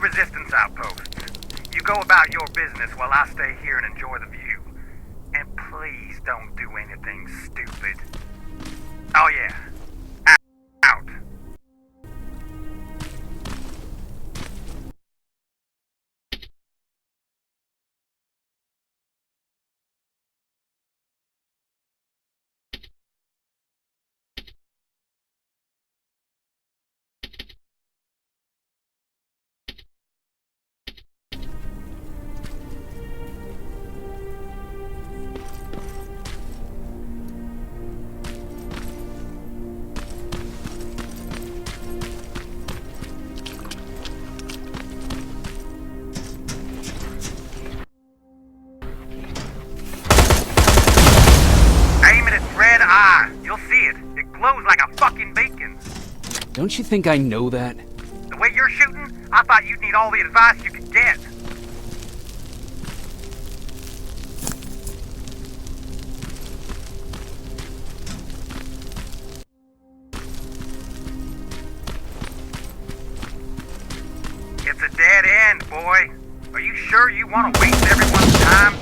resistance outposts. You go about your business while I stay here and enjoy the view. And please don't do anything stupid. Oh yeah. Out. You'll see it. It glows like a fucking beacon. Don't you think I know that? The way you're shooting, I thought you'd need all the advice you could get. It's a dead end, boy. Are you sure you want to waste everyone's time?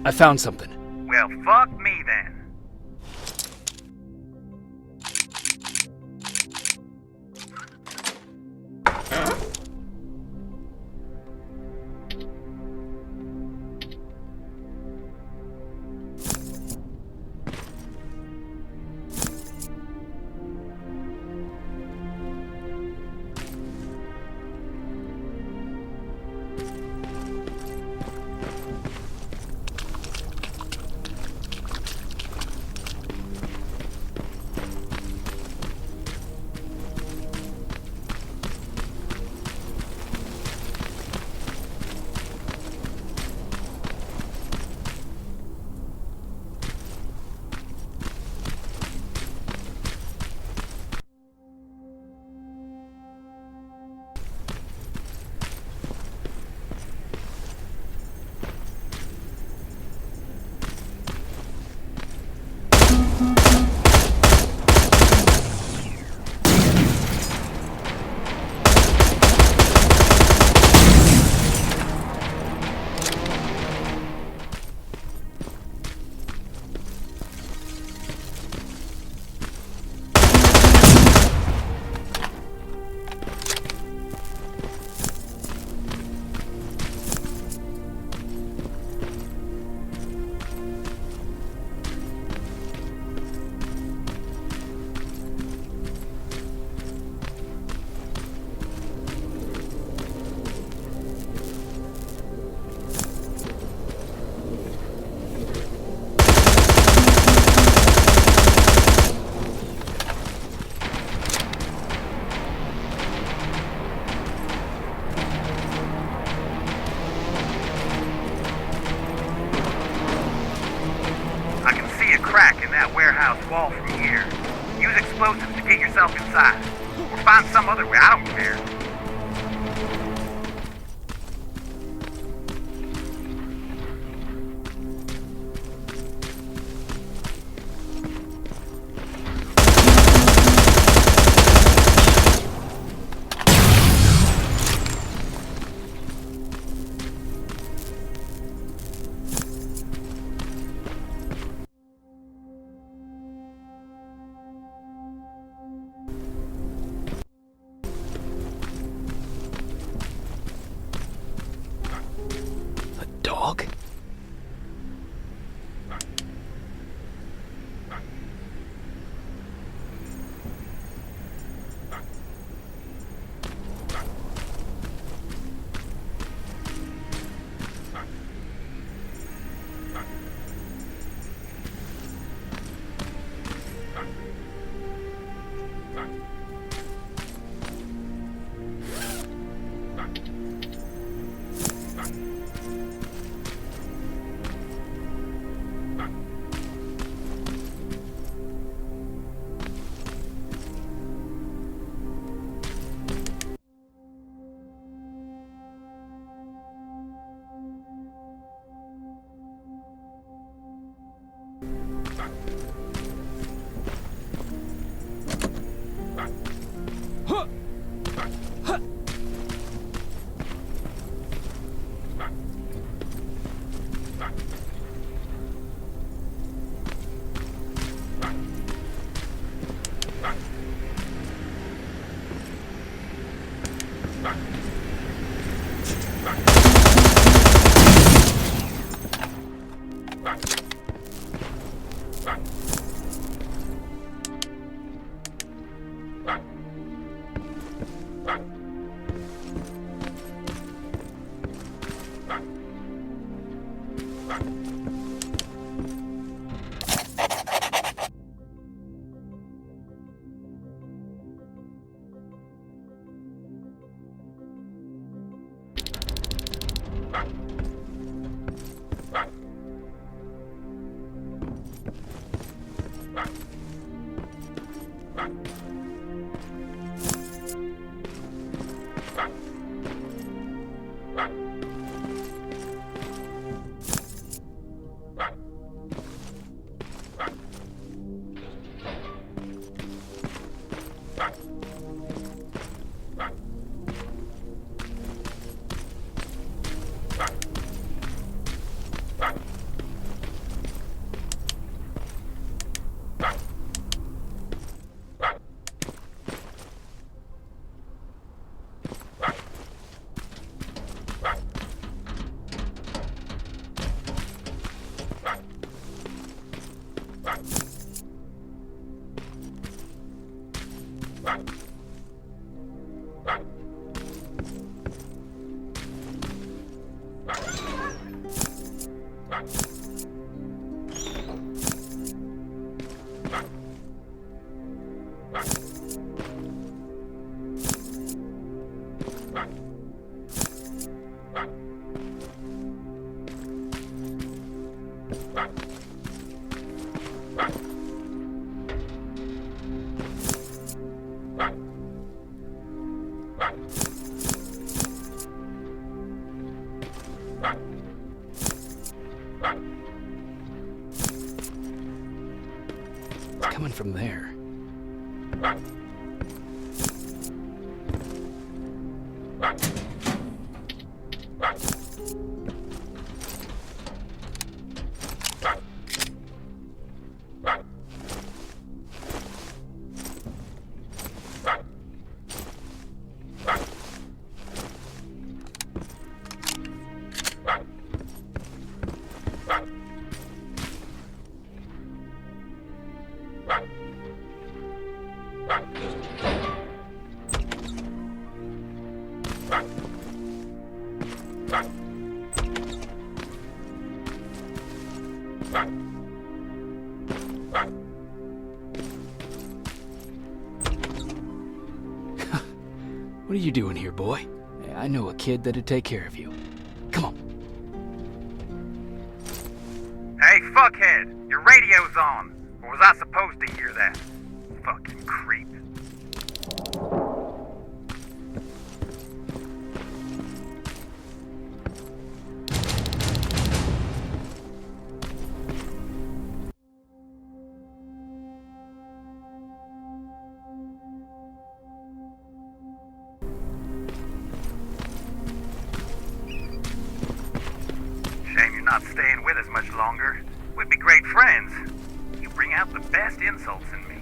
I found something. Well, fuck me then. Crack in that warehouse wall from here. Use explosives to get yourself inside. Or find some other way, I don't care. It's coming from there. What are you doing here, boy? I know a kid that'd take care of you. Come on. Hey, fuckhead! Your radio's on! Or was I supposed to hear that? Fucking creep. Shame you're not staying with us much longer. We'd be great friends. You bring out the best insults in me.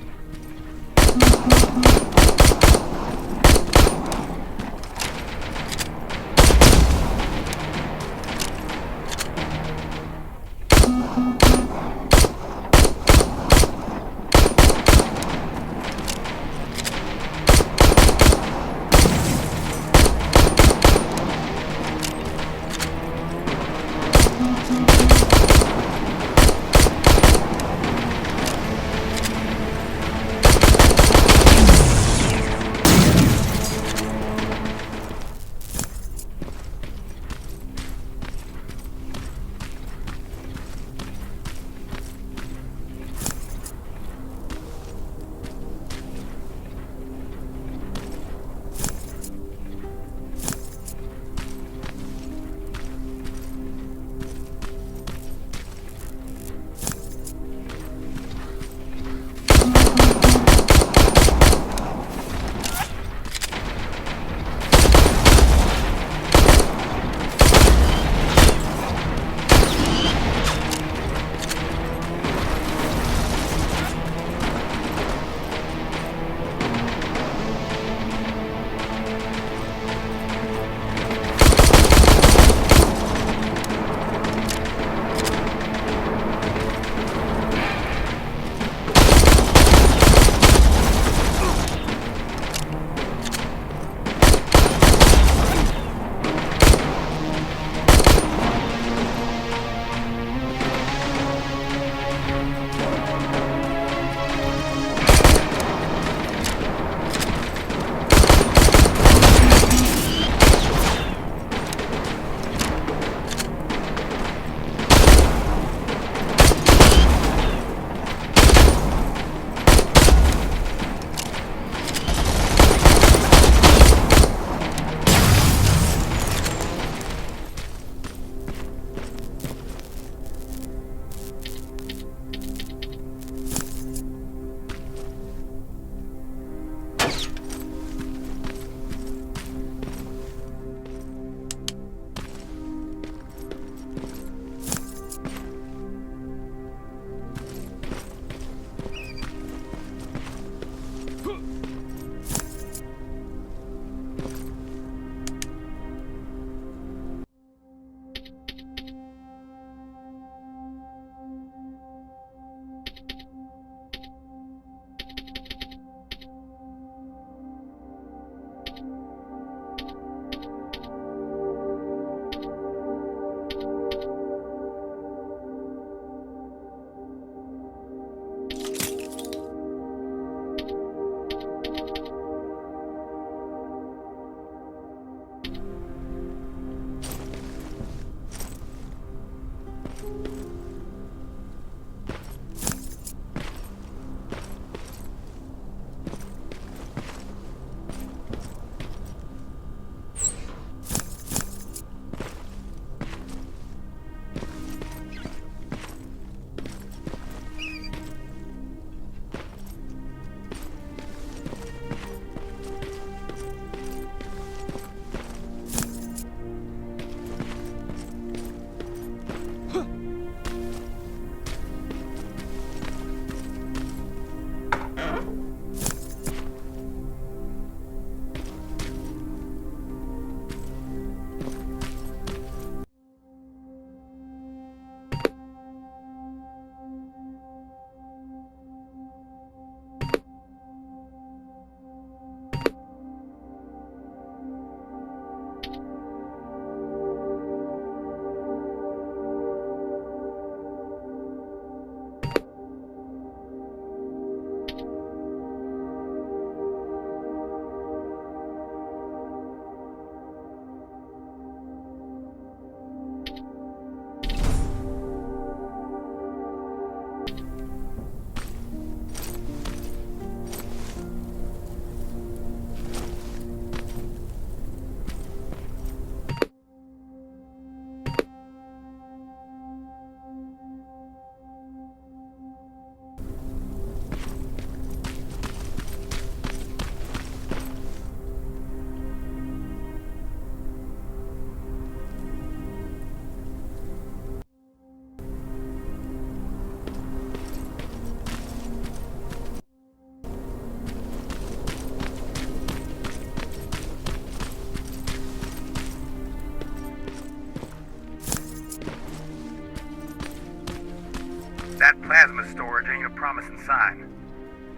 promising sign.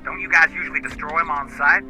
Don't you guys usually destroy them on sight?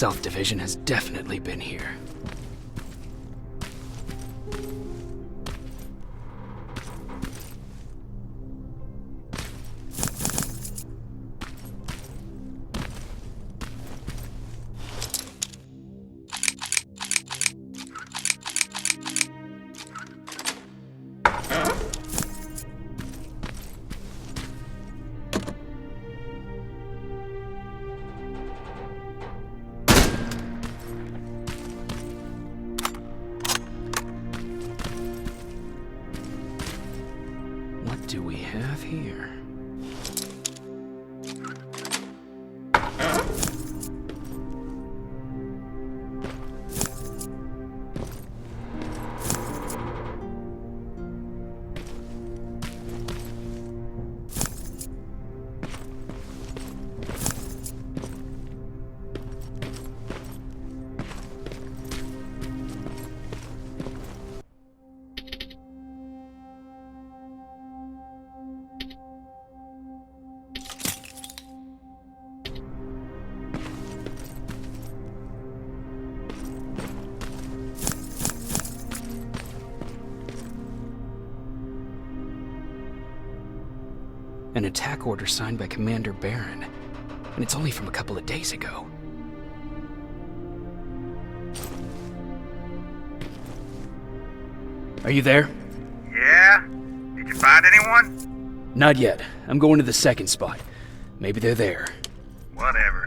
South Division has definitely been here. What do we have here? An attack order signed by Commander Barron, and it's only from a couple of days ago. Are you there? Yeah? Did you find anyone? Not yet. I'm going to the second spot. Maybe they're there. Whatever.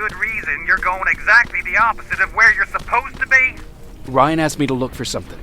good reason you're going exactly the opposite of where you're supposed to be? Ryan asked me to look for something.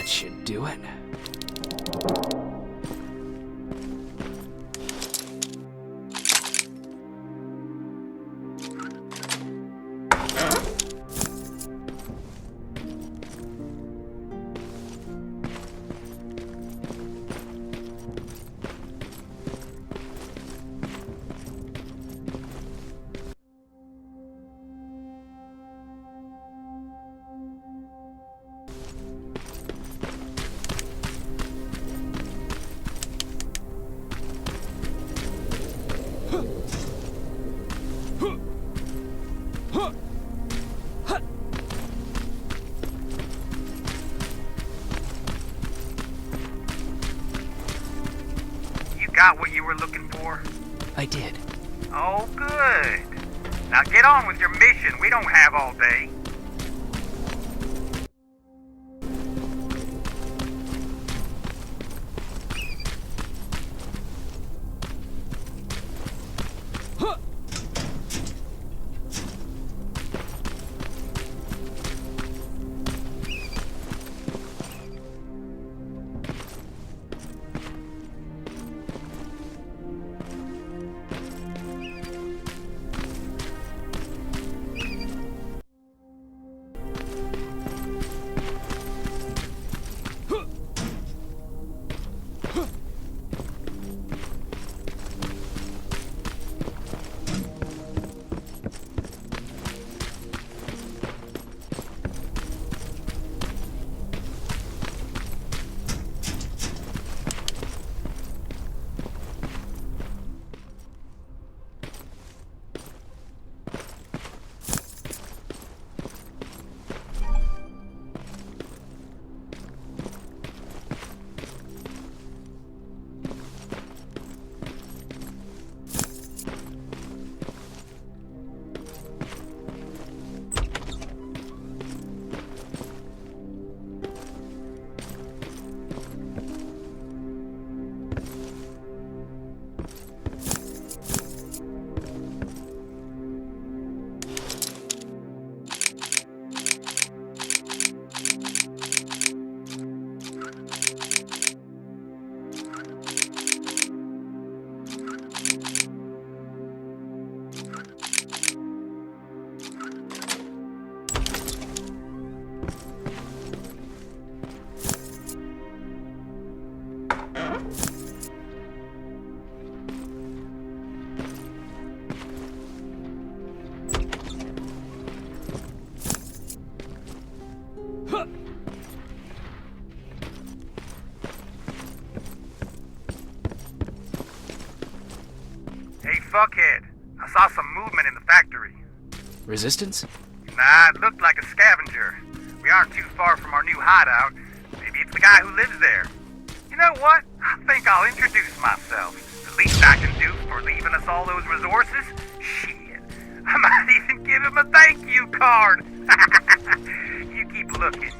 That should do it. Got what you were looking for? I did. Oh, good. Now get on with your mission. We don't have all day. fuckhead. I saw some movement in the factory. Resistance? Nah, it looked like a scavenger. We aren't too far from our new hideout. Maybe it's the guy who lives there. You know what? I think I'll introduce myself. The least I can do for leaving us all those resources? Shit. I might even give him a thank you card. You keep looking.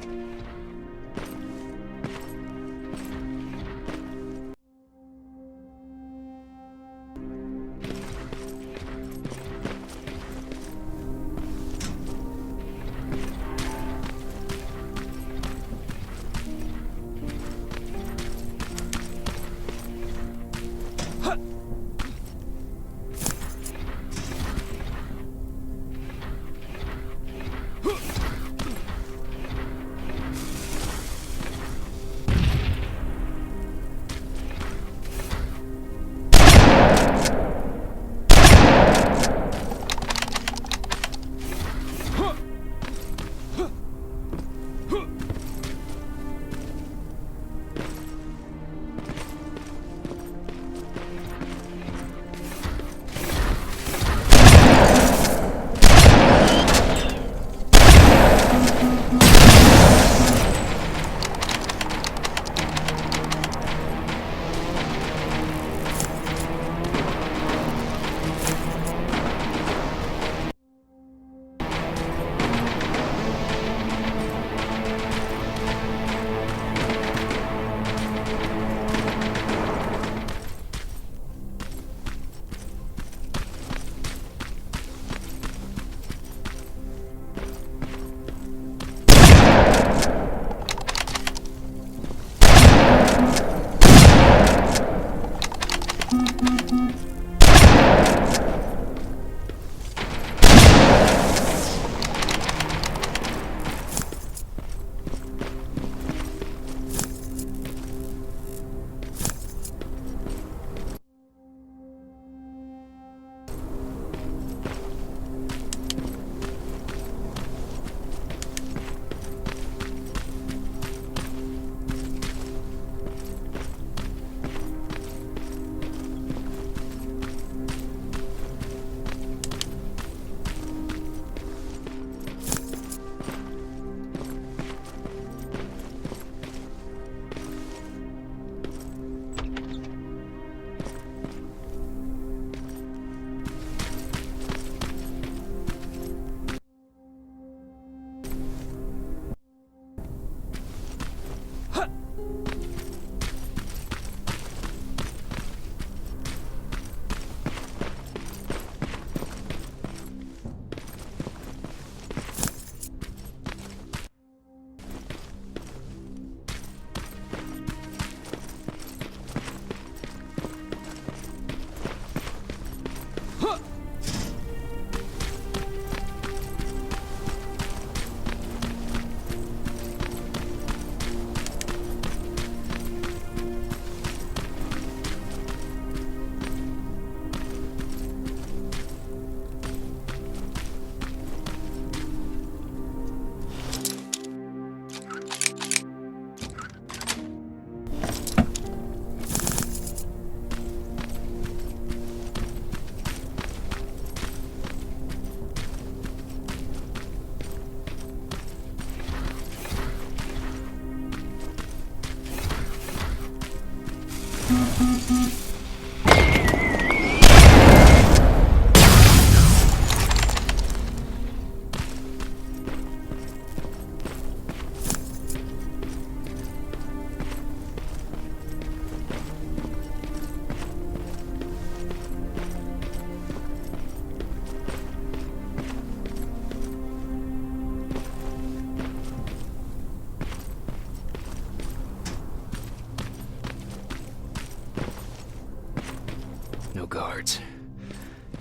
No guards.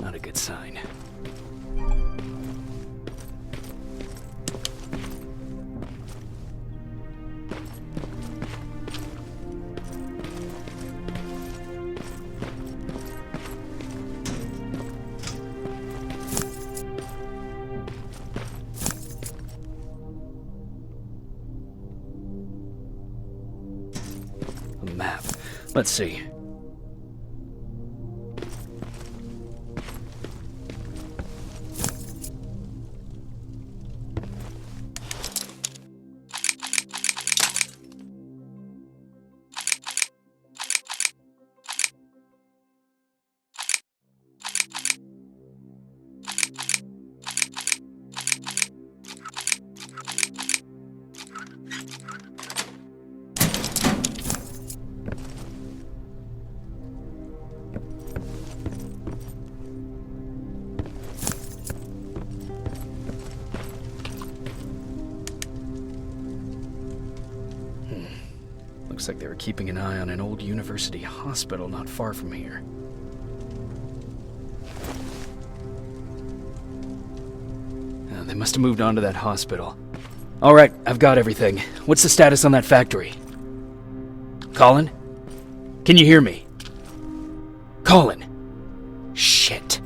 Not a good sign. A map. Let's see. Looks like they were keeping an eye on an old university hospital not far from here. They must have moved on to that hospital. All right, I've got everything. What's the status on that factory? Colin? Can you hear me? Colin? Shit.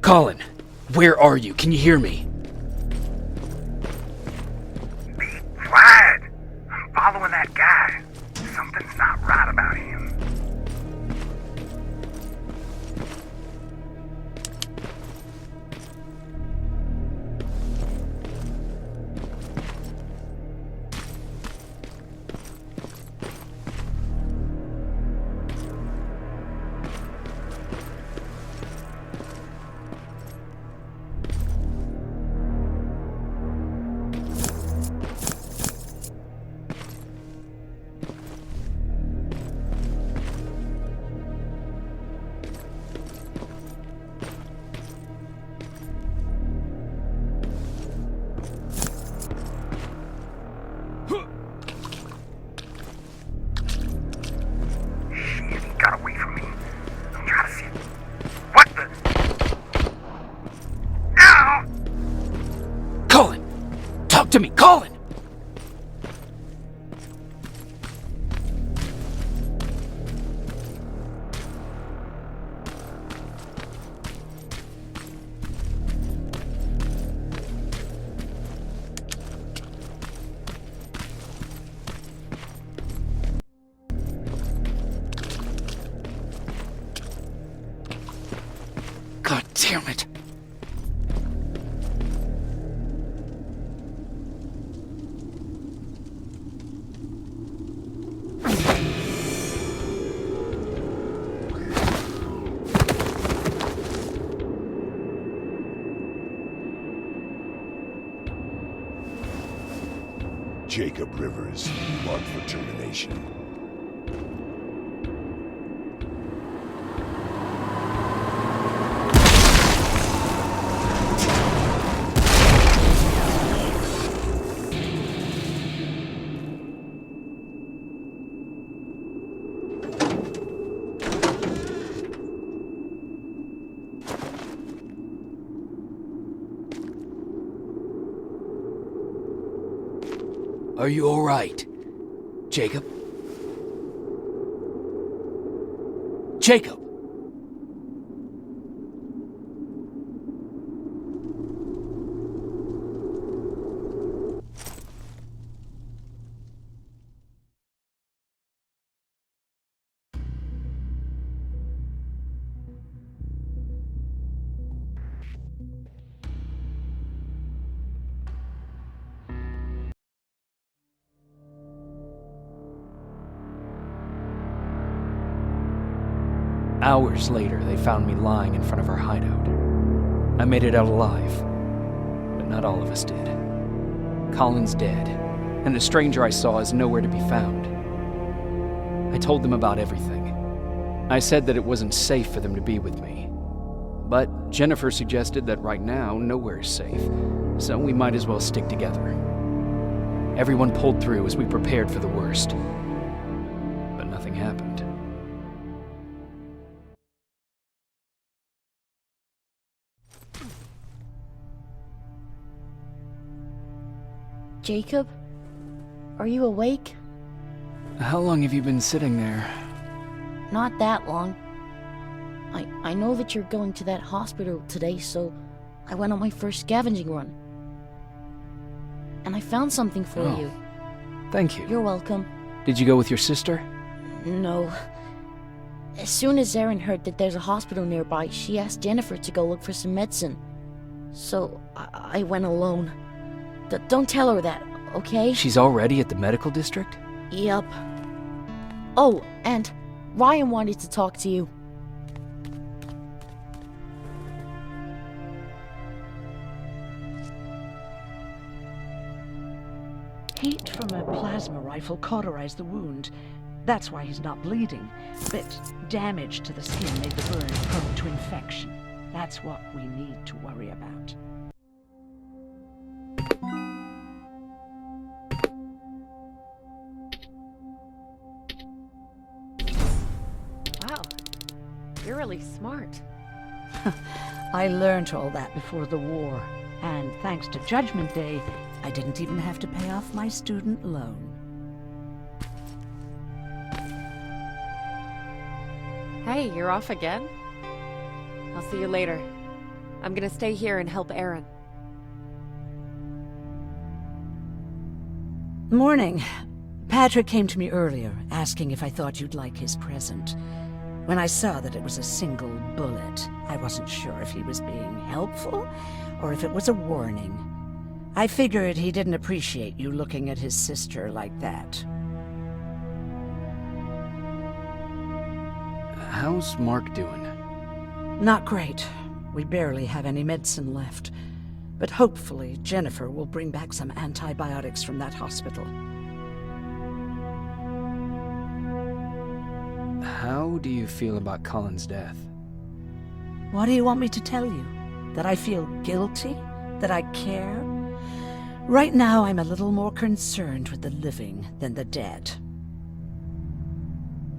Colin, where are you? Can you hear me? Be quiet! I'm following that guy. Something's not right about him. Talk to me, Colin! God damn it. Jacob Rivers, marked for termination. Are you all right, Jacob? Jacob! Hours later, they found me lying in front of our hideout. I made it out alive, but not all of us did. Colin's dead, and the stranger I saw is nowhere to be found. I told them about everything. I said that it wasn't safe for them to be with me. But Jennifer suggested that right now, nowhere is safe, so we might as well stick together. Everyone pulled through as we prepared for the worst, but nothing happened. Jacob? Are you awake? How long have you been sitting there? Not that long. I know that you're going to that hospital today, so I went on my first scavenging run. And I found something for you. Thank you. You're welcome. Did you go with your sister? No. As soon as Erin heard that there's a hospital nearby, she asked Jennifer to go look for some medicine. So I went alone. Don't tell her that, okay? She's already at the medical district? Yep. Oh, and Ryan wanted to talk to you. Heat from a plasma rifle cauterized the wound. That's why he's not bleeding. But damage to the skin made the burn prone to infection. That's what we need to worry about. Wow, you're really smart. I learned all that before the war. And thanks to Judgment Day, I didn't even have to pay off my student loan. Hey, you're off again? I'll see you later. I'm gonna stay here and help Erin. Morning. Patrick came to me earlier, asking if I thought you'd like his present. When I saw that it was a single bullet, I wasn't sure if he was being helpful or if it was a warning. I figured he didn't appreciate you looking at his sister like that. How's Mark doing? Not great. We barely have any medicine left. But hopefully Jennifer will bring back some antibiotics from that hospital. How do you feel about Colin's death? What do you want me to tell you? That I feel guilty? That I care? Right now, I'm a little more concerned with the living than the dead.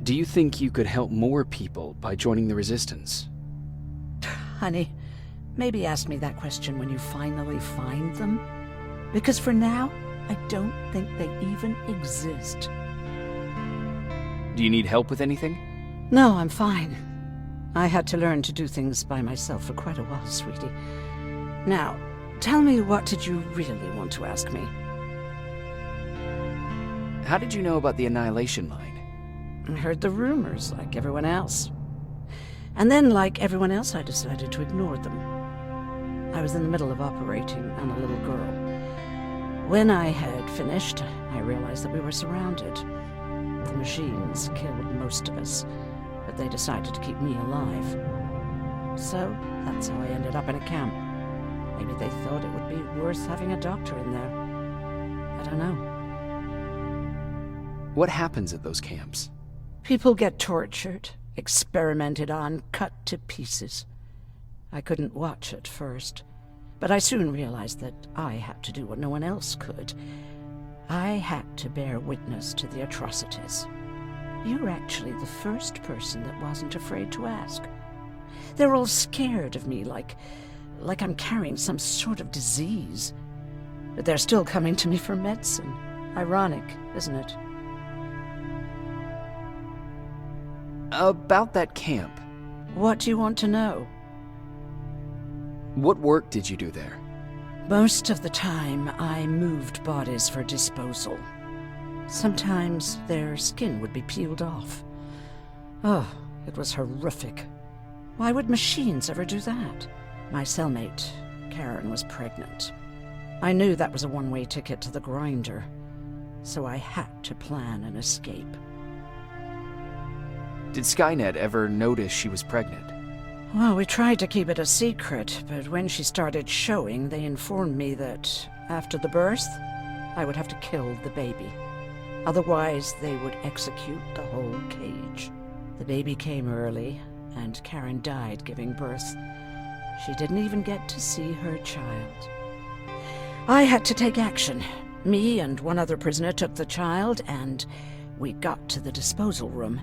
Do you think you could help more people by joining the Resistance? Honey, maybe ask me that question when you finally find them. Because for now, I don't think they even exist. Do you need help with anything? No, I'm fine. I had to learn to do things by myself for quite a while, sweetie. Now, tell me, what did you really want to ask me? How did you know about the Annihilation Line? I heard the rumors, like everyone else. And then, like everyone else, I decided to ignore them. I was in the middle of operating on a little girl. When I had finished, I realized that we were surrounded. The machines killed most of us, but they decided to keep me alive. So, that's how I ended up in a camp. Maybe they thought it would be worth having a doctor in there. I don't know. What happens at those camps? People get tortured, experimented on, cut to pieces. I couldn't watch at first, but I soon realized that I had to do what no one else could. I had to bear witness to the atrocities. You're actually the first person that wasn't afraid to ask. They're all scared of me, like I'm carrying some sort of disease. But they're still coming to me for medicine. Ironic, isn't it? About that camp. What do you want to know? What work did you do there? Most of the time, I moved bodies for disposal. Sometimes their skin would be peeled off. Oh, it was horrific. Why would machines ever do that? My cellmate, Karen, was pregnant. I knew that was a one-way ticket to the grinder, so I had to plan an escape. Did Skynet ever notice she was pregnant? Well, we tried to keep it a secret, but when she started showing, they informed me that after the birth, I would have to kill the baby. Otherwise, they would execute the whole cage. The baby came early, and Karen died giving birth. She didn't even get to see her child. I had to take action. Me and one other prisoner took the child, and we got to the disposal room,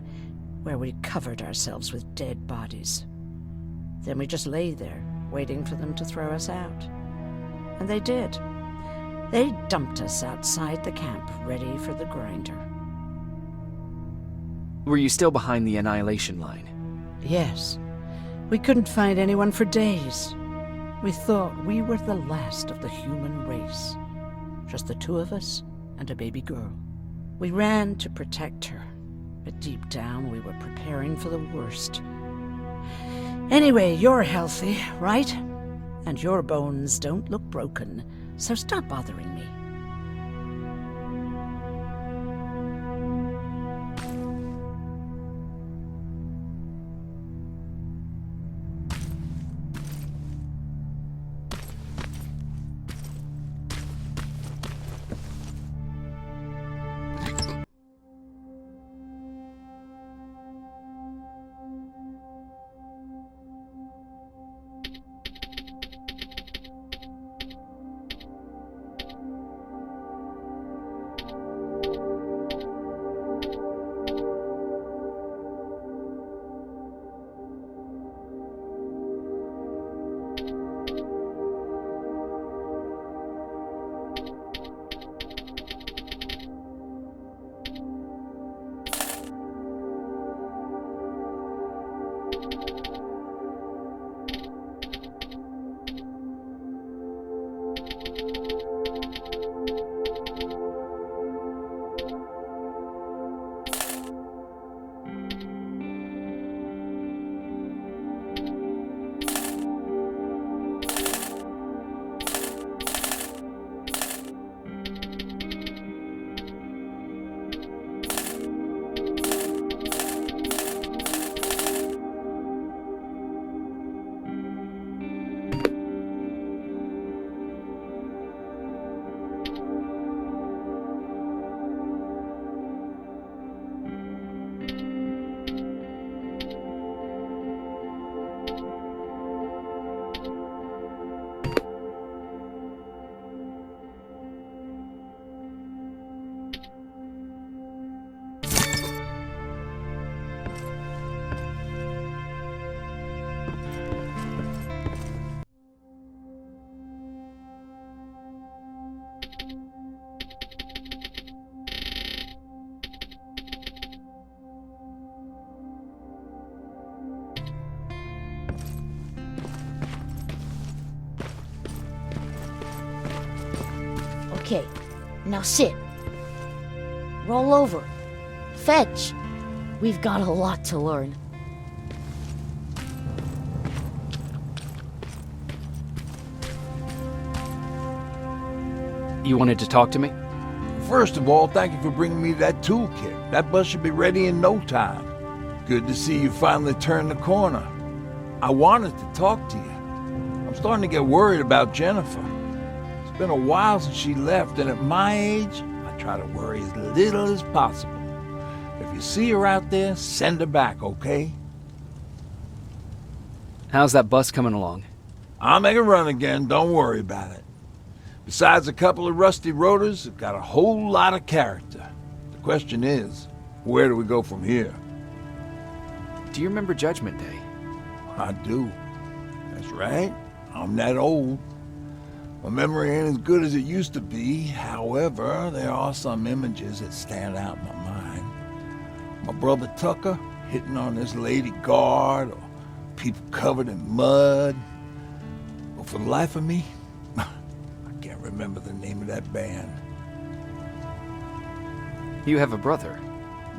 where we covered ourselves with dead bodies. Then we just lay there, waiting for them to throw us out. And they did. They dumped us outside the camp, ready for the grinder. Were you still behind the annihilation line? Yes. We couldn't find anyone for days. We thought we were the last of the human race. Just the two of us and a baby girl. We ran to protect her, but deep down we were preparing for the worst. Anyway, you're healthy, right? And your bones don't look broken, so stop bothering me. Okay, now sit. Roll over. Fetch. We've got a lot to learn. You wanted to talk to me? First of all, thank you for bringing me that toolkit. That bus should be ready in no time. Good to see you finally turned the corner. I wanted to talk to you. I'm starting to get worried about Jennifer. It's been a while since she left, and at my age, I try to worry as little as possible. If you see her out there, send her back, okay? How's that bus coming along? I'll make a run again, don't worry about it. Besides a couple of rusty rotors, it's got a whole lot of character. The question is, where do we go from here? Do you remember Judgment Day? I do. That's right. I'm that old. My memory ain't as good as it used to be. However, there are some images that stand out in my mind. My brother Tucker hitting on this lady guard, or people covered in mud. But for the life of me, I can't remember the name of that band. You have a brother.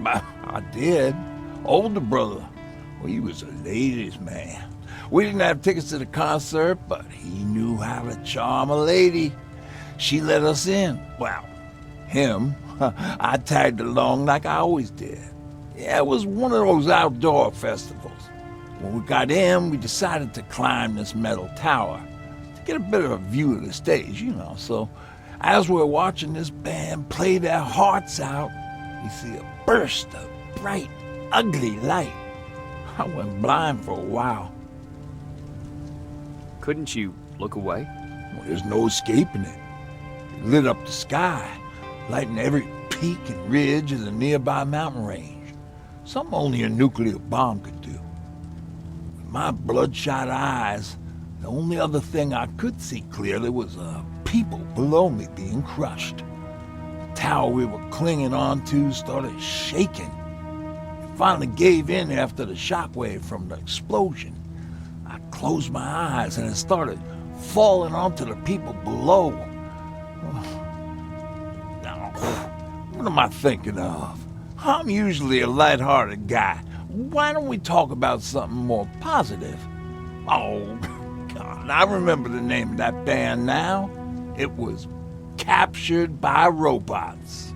I did. Older brother. Well, he was a ladies' man. We didn't have tickets to the concert, but he knew how to charm a lady. She let us in. Well, him. I tagged along like I always did. Yeah, it was one of those outdoor festivals. When we got in, we decided to climb this metal tower to get a better view of the stage, you know. So as we're watching this band play their hearts out, we see a burst of bright, ugly light. I went blind for a while. Couldn't you look away? Well, there's no escaping it. It lit up the sky, lighting every peak and ridge of the nearby mountain range. Something only a nuclear bomb could do. With my bloodshot eyes, the only other thing I could see clearly was people below me being crushed. The tower we were clinging onto started shaking. It finally gave in after the shockwave from the explosion. I closed my eyes and it started falling onto the people below. Now, what am I thinking of? I'm usually a lighthearted guy. Why don't we talk about something more positive? Oh, God, I remember the name of that band now. It was Captured by Robots.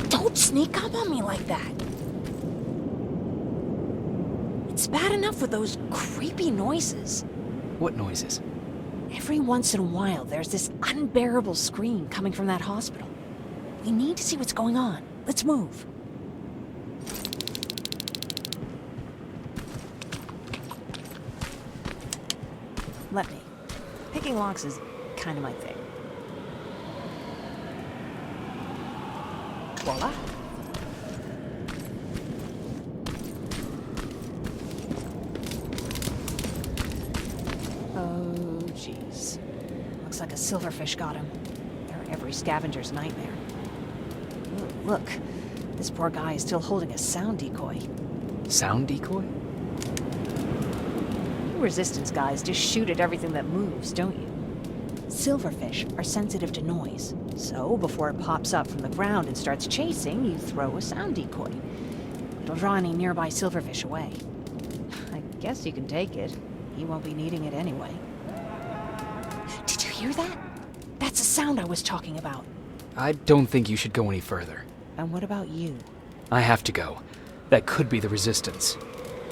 Don't sneak up on me like that. It's bad enough with those creepy noises. What noises? Every once in a while, there's this unbearable scream coming from that hospital. We need to see what's going on. Let's move. Let me. Picking locks is kind of my thing. Voila. Oh, jeez. Looks like a silverfish got him. They're every scavenger's nightmare. Ooh, look, this poor guy is still holding a sound decoy. Sound decoy? You resistance guys just shoot at everything that moves, don't you? Silverfish are sensitive to noise, so before it pops up from the ground and starts chasing, you throw a sound decoy. It'll draw any nearby silverfish away. I guess you can take it. He won't be needing it anyway. Did you hear that? That's the sound I was talking about. I don't think you should go any further. And what about you? I have to go. That could be the resistance.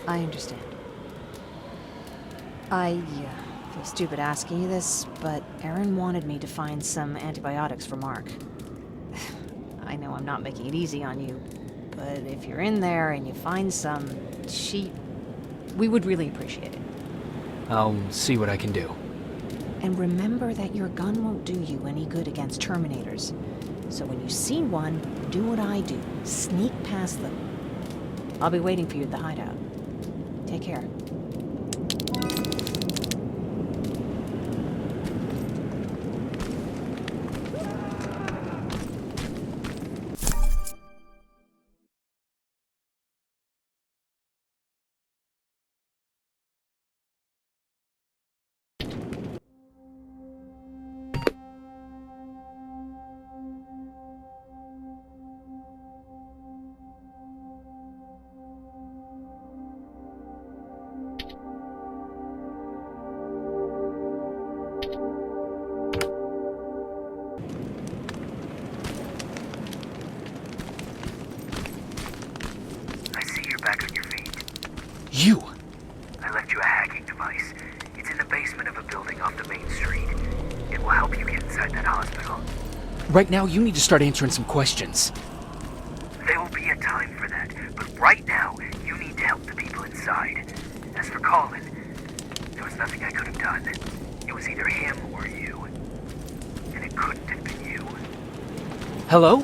I understand. I be stupid asking you this, but Erin wanted me to find some antibiotics for Mark. I know I'm not making it easy on you, but if you're in there and you find some, we would really appreciate it. I'll see what I can do. And remember that your gun won't do you any good against Terminators. So when you see one, do what I do. Sneak past them. I'll be waiting for you at the hideout. Take care. Back on your feet. You! I left you a hacking device. It's in the basement of a building off the main street. It will help you get inside that hospital. Right now, you need to start answering some questions. There will be a time for that, but right now, you need to help the people inside. As for Colin, there was nothing I could have done. It was either him or you. And it couldn't have been you. Hello?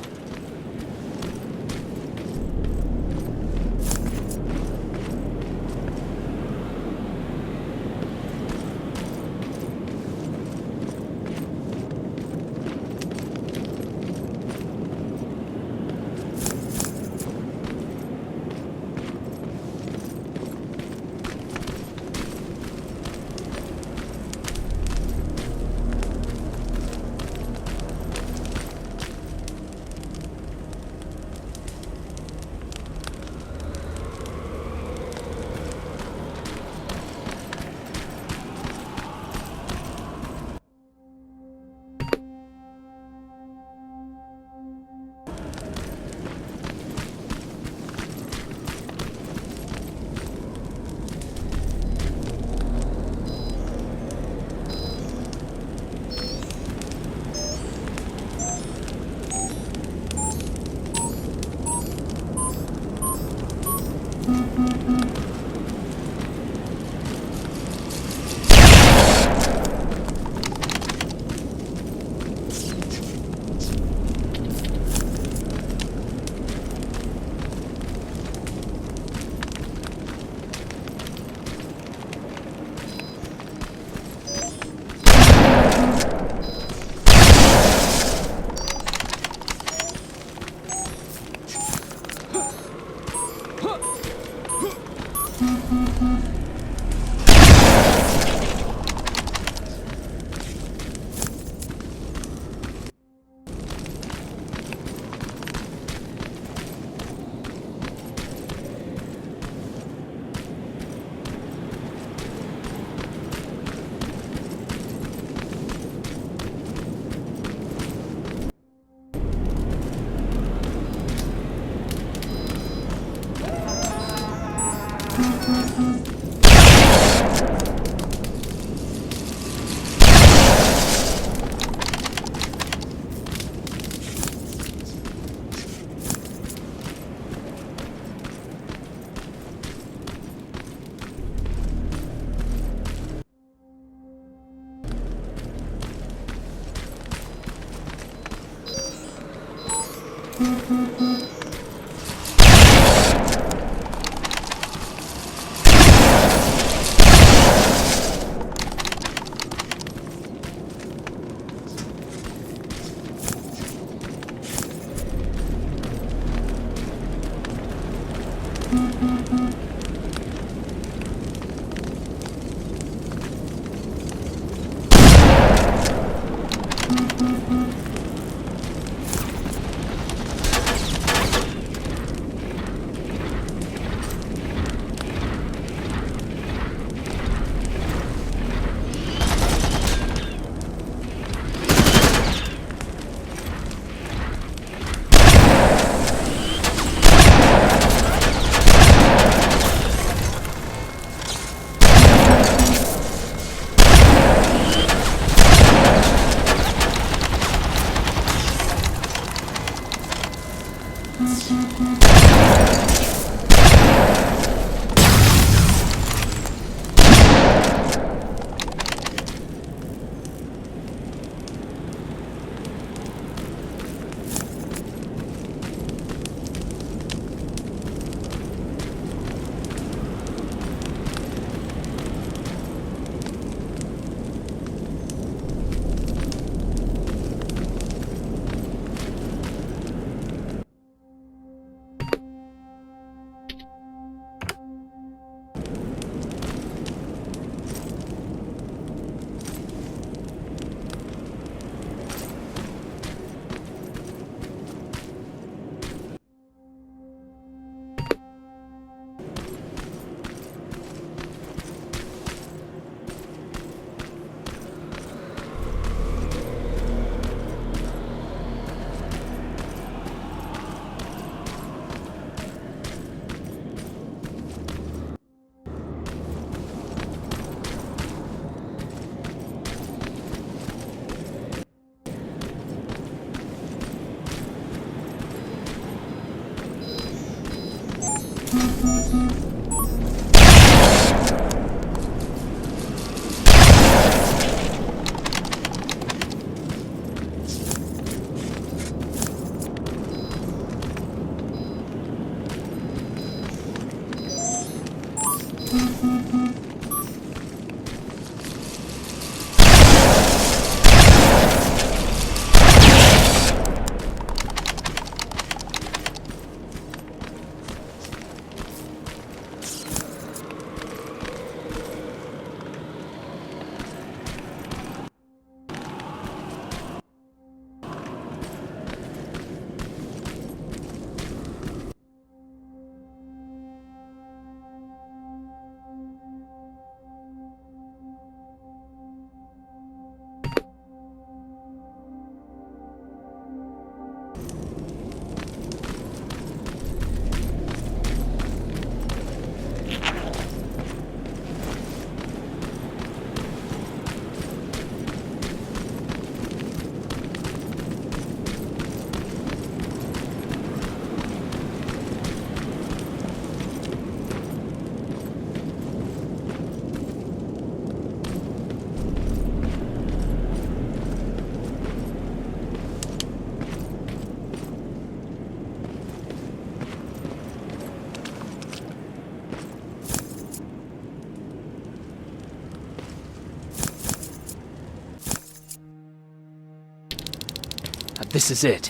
This is it.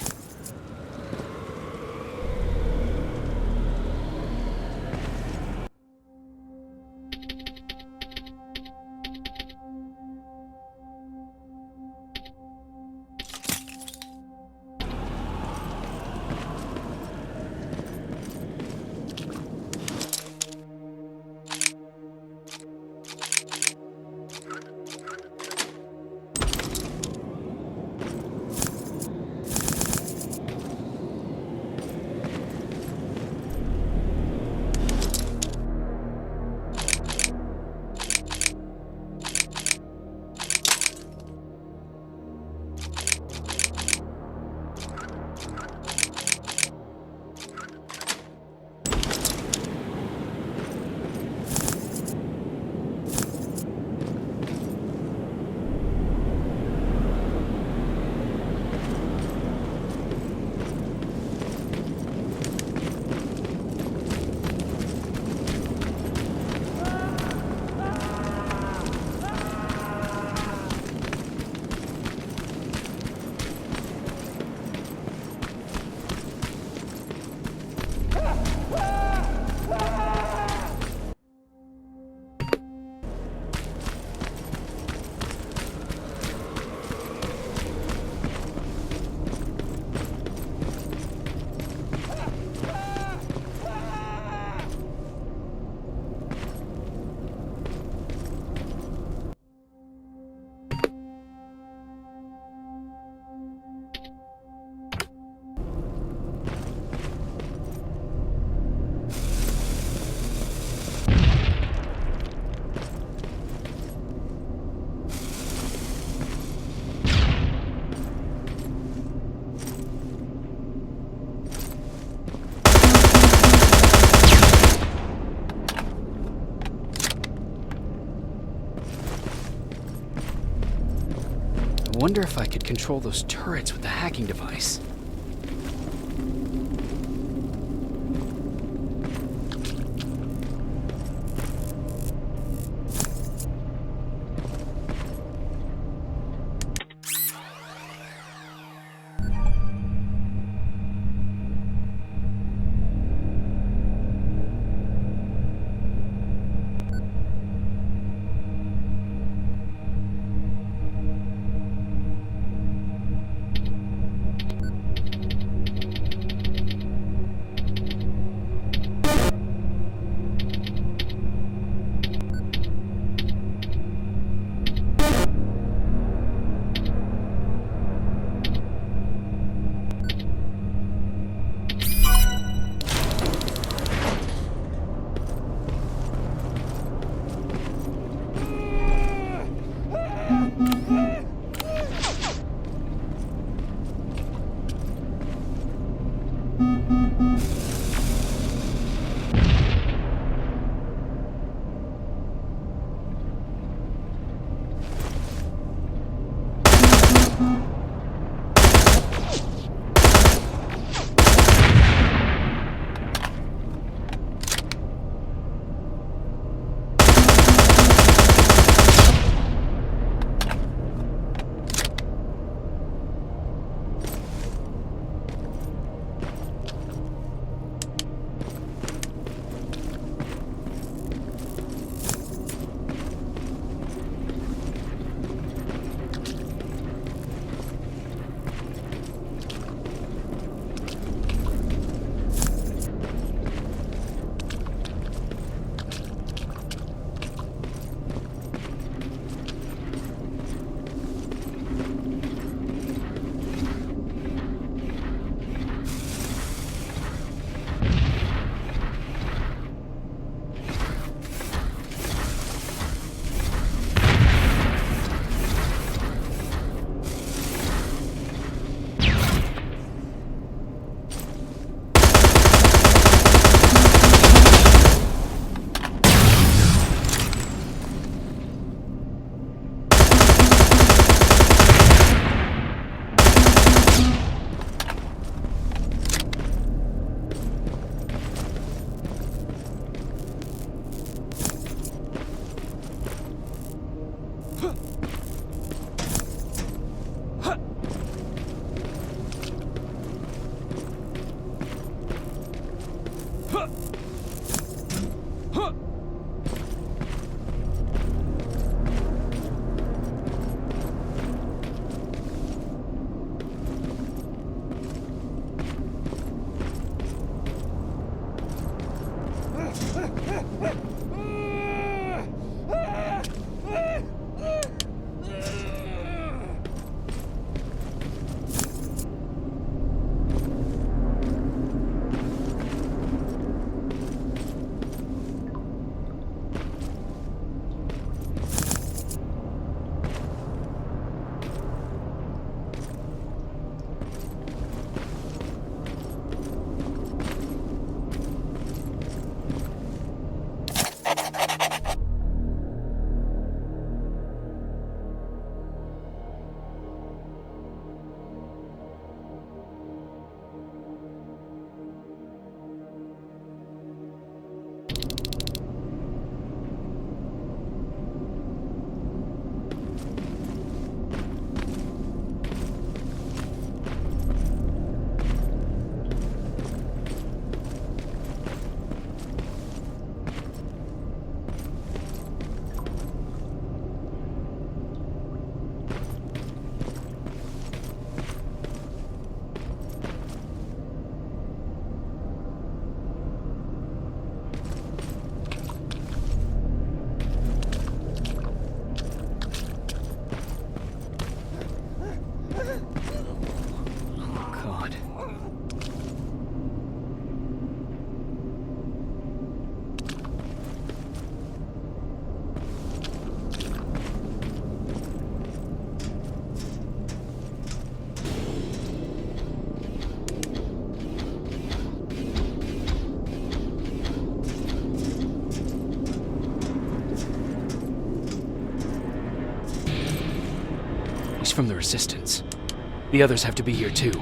I wonder if I could control those turrets with the hacking device. from the Resistance. The others have to be here too.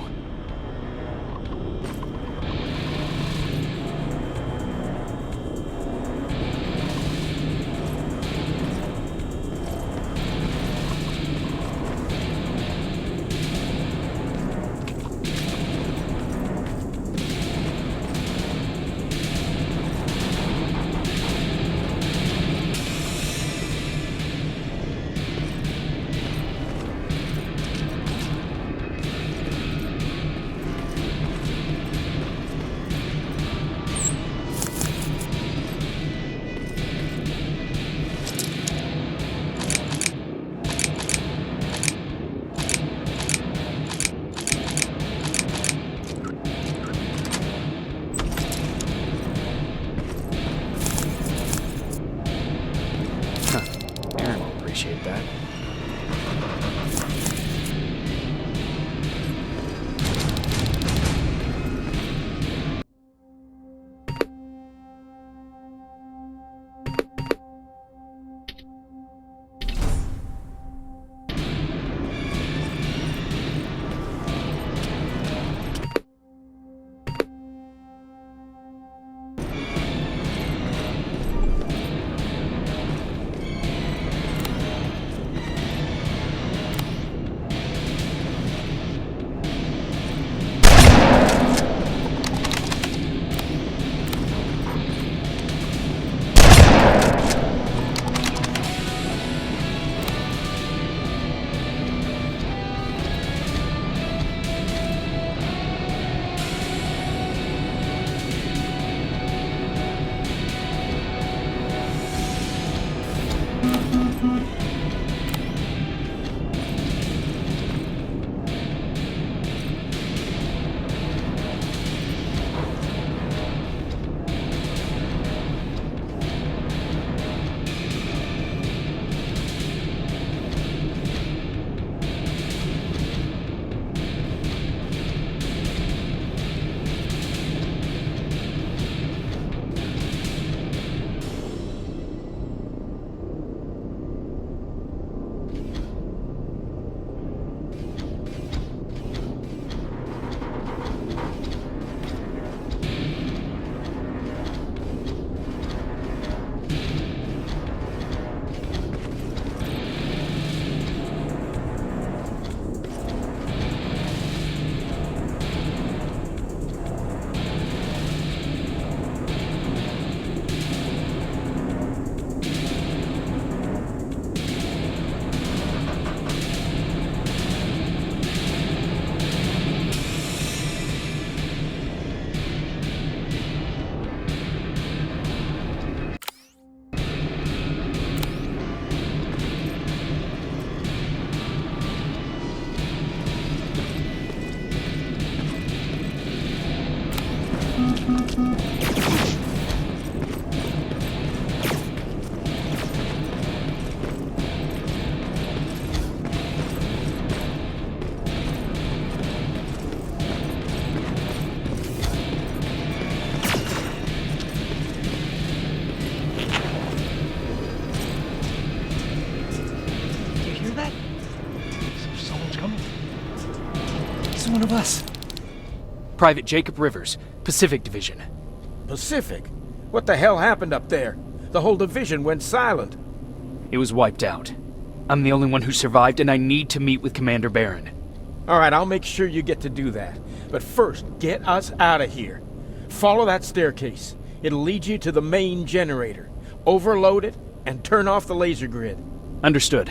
Aaron will appreciate that. One of us. Private Jacob Rivers, Pacific Division. Pacific? What the hell happened up there? The whole division went silent. It was wiped out. I'm the only one who survived, and I need to meet with Commander Barron. All right, I'll make sure you get to do that. But first, get us out of here. Follow that staircase. It'll lead you to the main generator. Overload it and turn off the laser grid. Understood.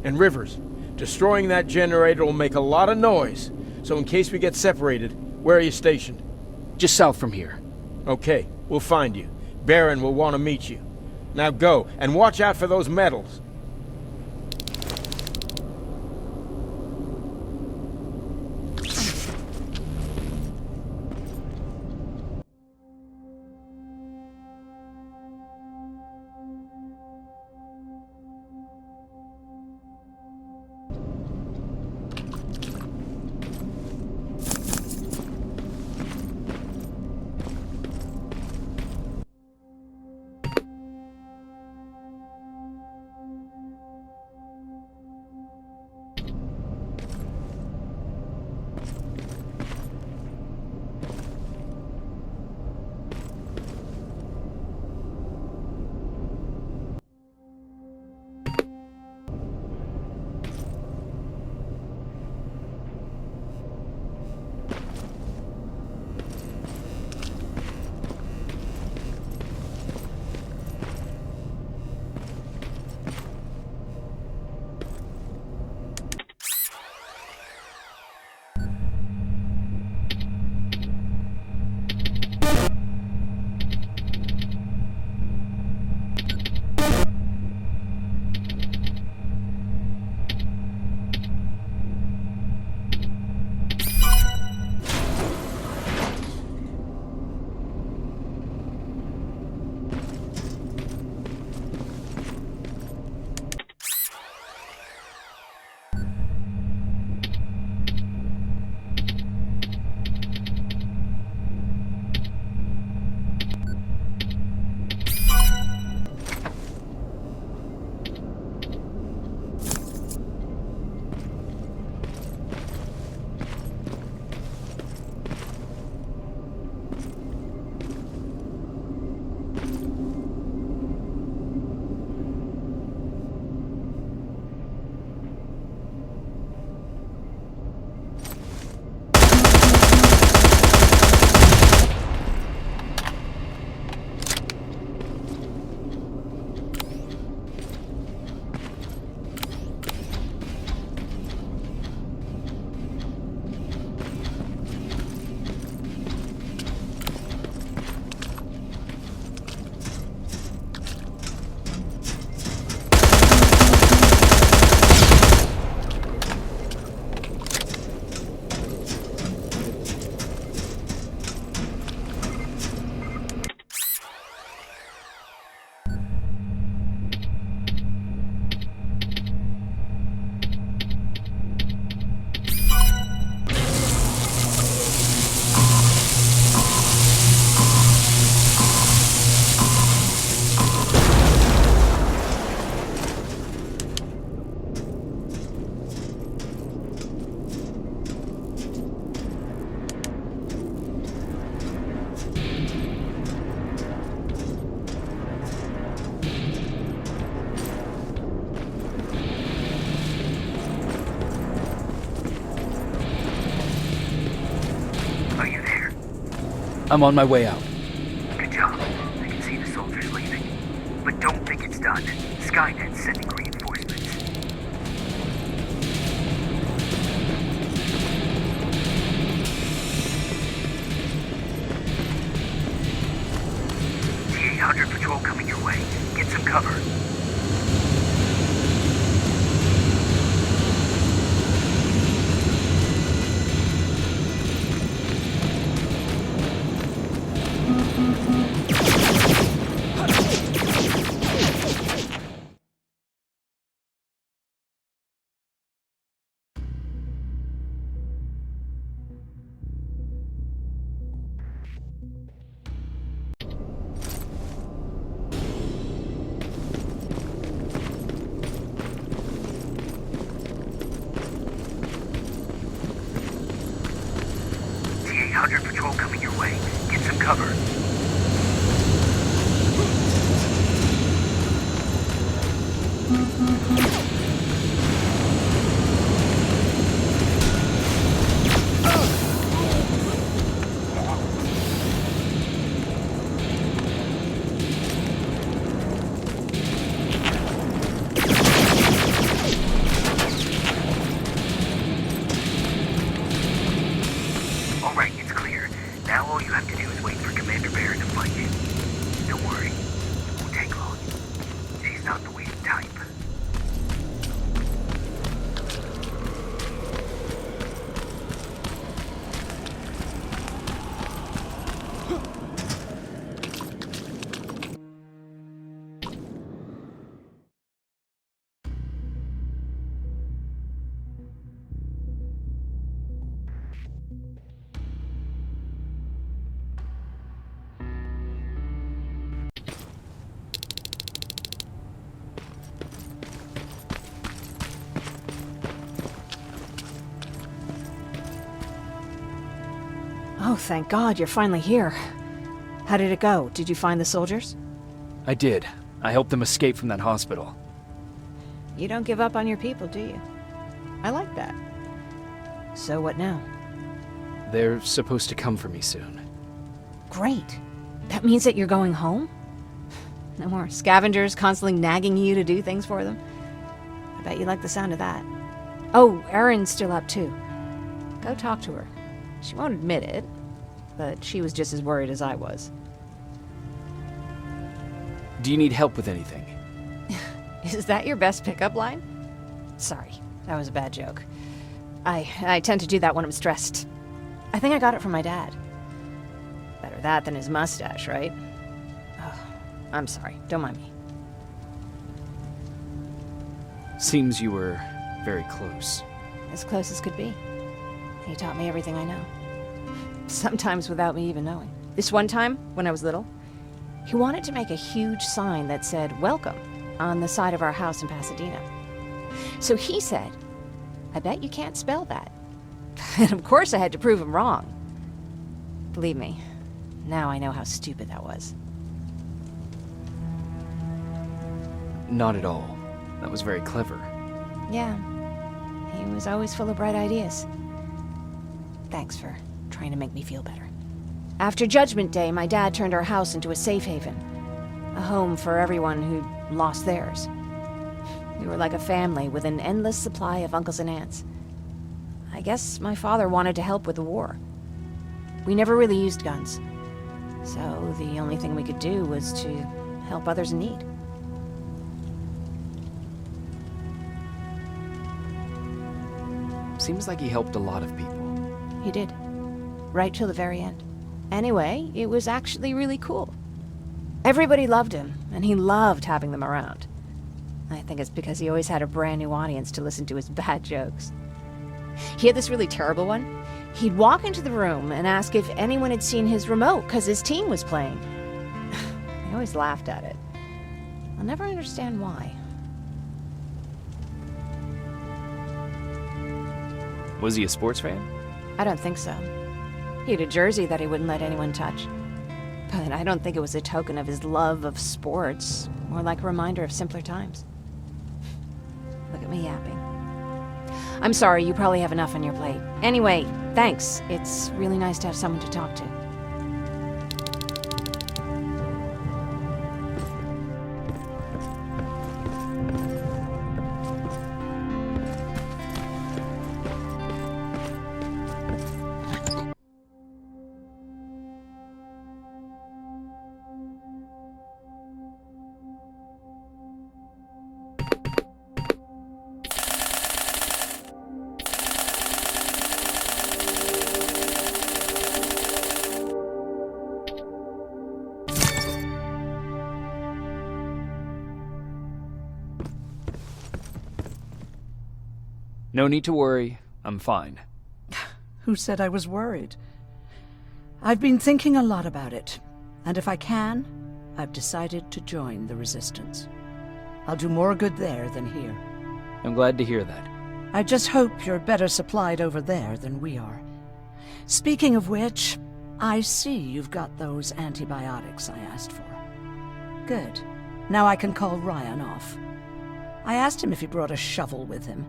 And Rivers, destroying that generator will make a lot of noise. So in case we get separated, where are you stationed? Just south from here. Okay, we'll find you. Barron will want to meet you. Now go, and watch out for those medals. I'm on my way out. Good job. I can see the soldiers leaving. But don't think it's done. Skynet's sending reinforcements. T-800 patrol coming your way. Get some cover. T-800 patrol coming your way. Get some cover. Alright, it's clear. Now all you have to do is wait for Commander Barron to find you. Don't worry. It won't take long. She's not the waiting type. Oh, thank God, you're finally here. How did it go? Did you find the soldiers? I did. I helped them escape from that hospital. You don't give up on your people, do you? I like that. So what now? They're supposed to come for me soon. Great. That means that you're going home? No more scavengers constantly nagging you to do things for them? I bet you like the sound of that. Oh, Erin's still up too. Go talk to her. She won't admit it, but she was just as worried as I was. Do you need help with anything? Is that your best pickup line? Sorry, that was a bad joke. I tend to do that when I'm stressed. I think I got it from my dad. Better that than his mustache, right? Oh, I'm sorry, don't mind me. Seems you were very close. As close as could be. He taught me everything I know. Sometimes without me even knowing. This one time, when I was little, he wanted to make a huge sign that said, "Welcome," on the side of our house in Pasadena. So he said, "I bet you can't spell that." And of course I had to prove him wrong. Believe me, now I know how stupid that was. Not at all. That was very clever. Yeah, he was always full of bright ideas. Thanks for trying to make me feel better. After Judgment Day, my dad turned our house into a safe haven. A home for everyone who'd lost theirs. We were like a family with an endless supply of uncles and aunts. I guess my father wanted to help with the war. We never really used guns. So the only thing we could do was to help others in need. Seems like he helped a lot of people. He did. Right till the very end. Anyway, it was actually really cool. Everybody loved him, and he loved having them around. I think it's because he always had a brand new audience to listen to his bad jokes. He had this really terrible one. He'd walk into the room and ask if anyone had seen his remote because his team was playing. I always laughed at it. I'll never understand why. Was he a sports fan? I don't think so. He had a jersey that he wouldn't let anyone touch. But I don't think it was a token of his love of sports, more like a reminder of simpler times. Look at me yapping. I'm sorry, you probably have enough on your plate. Anyway, thanks. It's really nice to have someone to talk to. No need to worry. I'm fine. Who said I was worried? I've been thinking a lot about it, and if I can, I've decided to join the Resistance. I'll do more good there than here. I'm glad to hear that. I just hope you're better supplied over there than we are. Speaking of which, I see you've got those antibiotics I asked for. Good. Now I can call Ryan off. I asked him if he brought a shovel with him.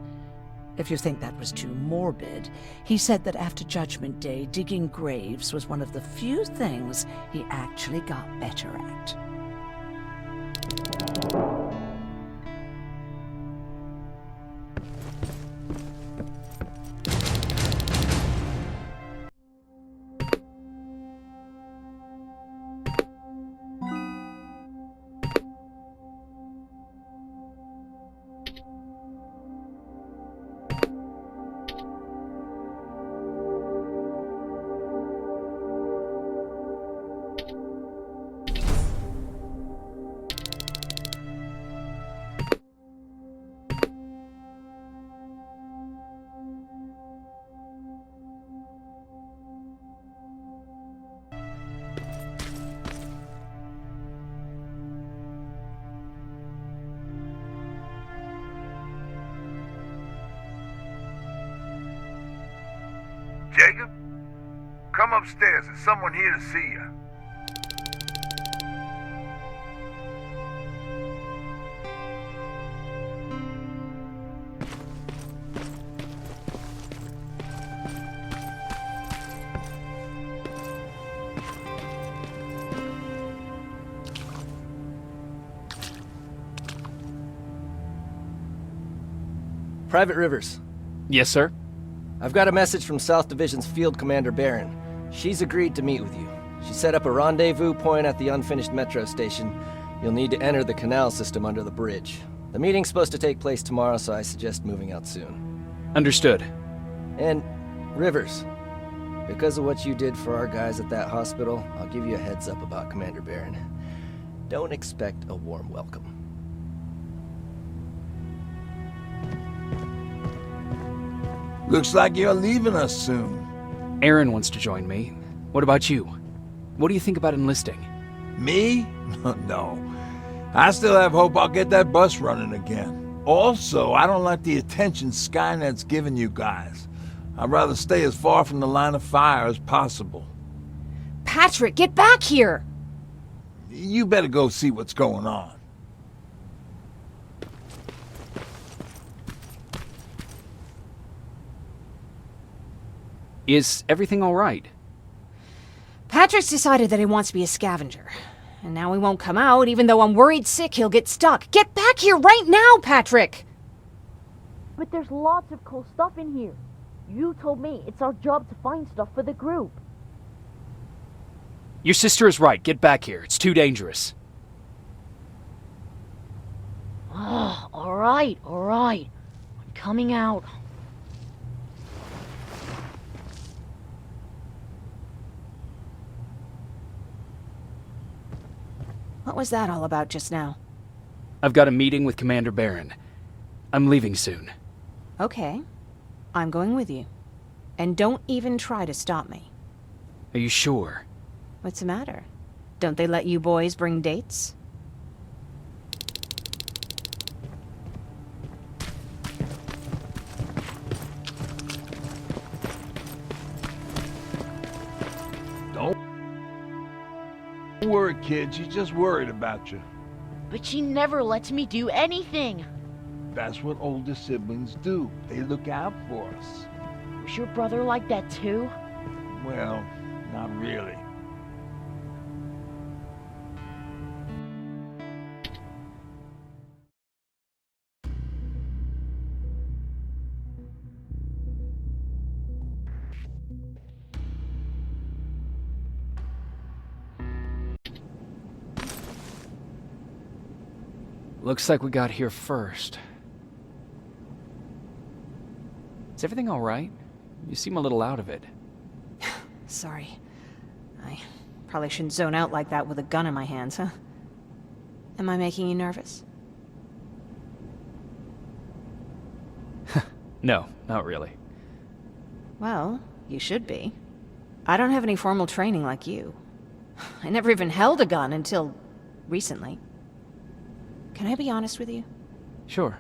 If you think that was too morbid, he said that after Judgment Day, digging graves was one of the few things he actually got better at. Jacob? Come upstairs. There's someone here to see you. Private Rivers, Yes, sir? I've got a message from South Division's Field Commander Barron. She's agreed to meet with you. She set up a rendezvous point at the unfinished metro station. You'll need to enter the canal system under the bridge. The meeting's supposed to take place tomorrow, so I suggest moving out soon. Understood. And, Rivers, because of what you did for our guys at that hospital, I'll give you a heads up about Commander Barron. Don't expect a warm welcome. Looks like you're leaving us soon. Aaron wants to join me. What about you? What do you think about enlisting? Me? No. I still have hope I'll get that bus running again. Also, I don't like the attention Skynet's giving you guys. I'd rather stay as far from the line of fire as possible. Patrick, get back here! You better go see what's going on. Is everything all right? Patrick's decided that he wants to be a scavenger. And now he won't come out, even though I'm worried sick he'll get stuck. Get back here right now, Patrick! But there's lots of cool stuff in here. You told me it's our job to find stuff for the group. Your sister is right. Get back here. It's too dangerous. Alright. I'm coming out. What was that all about just now? I've got a meeting with Commander Barron. I'm leaving soon. Okay. I'm going with you. And don't even try to stop me. Are you sure? What's the matter? Don't they let you boys bring dates? Don't worry, kid. She's just worried about you. But she never lets me do anything. That's what older siblings do. They look out for us. Was your brother like that too? Well, not really. Looks like we got here first. Is everything all right? You seem a little out of it. Sorry. I probably shouldn't zone out like that with a gun in my hands, huh? Am I making you nervous? No, not really. Well, you should be. I don't have any formal training like you. I never even held a gun until recently. Can I be honest with you? Sure.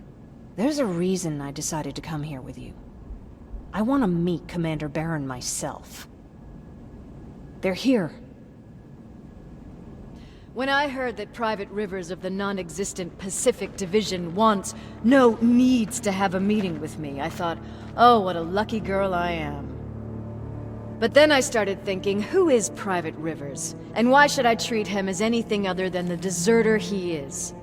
There's a reason I decided to come here with you. I want to meet Commander Barron myself. They're here. When I heard that Private Rivers of the non-existent Pacific Division needs to have a meeting with me, I thought, oh, what a lucky girl I am. But then I started thinking, who is Private Rivers? And why should I treat him as anything other than the deserter he is?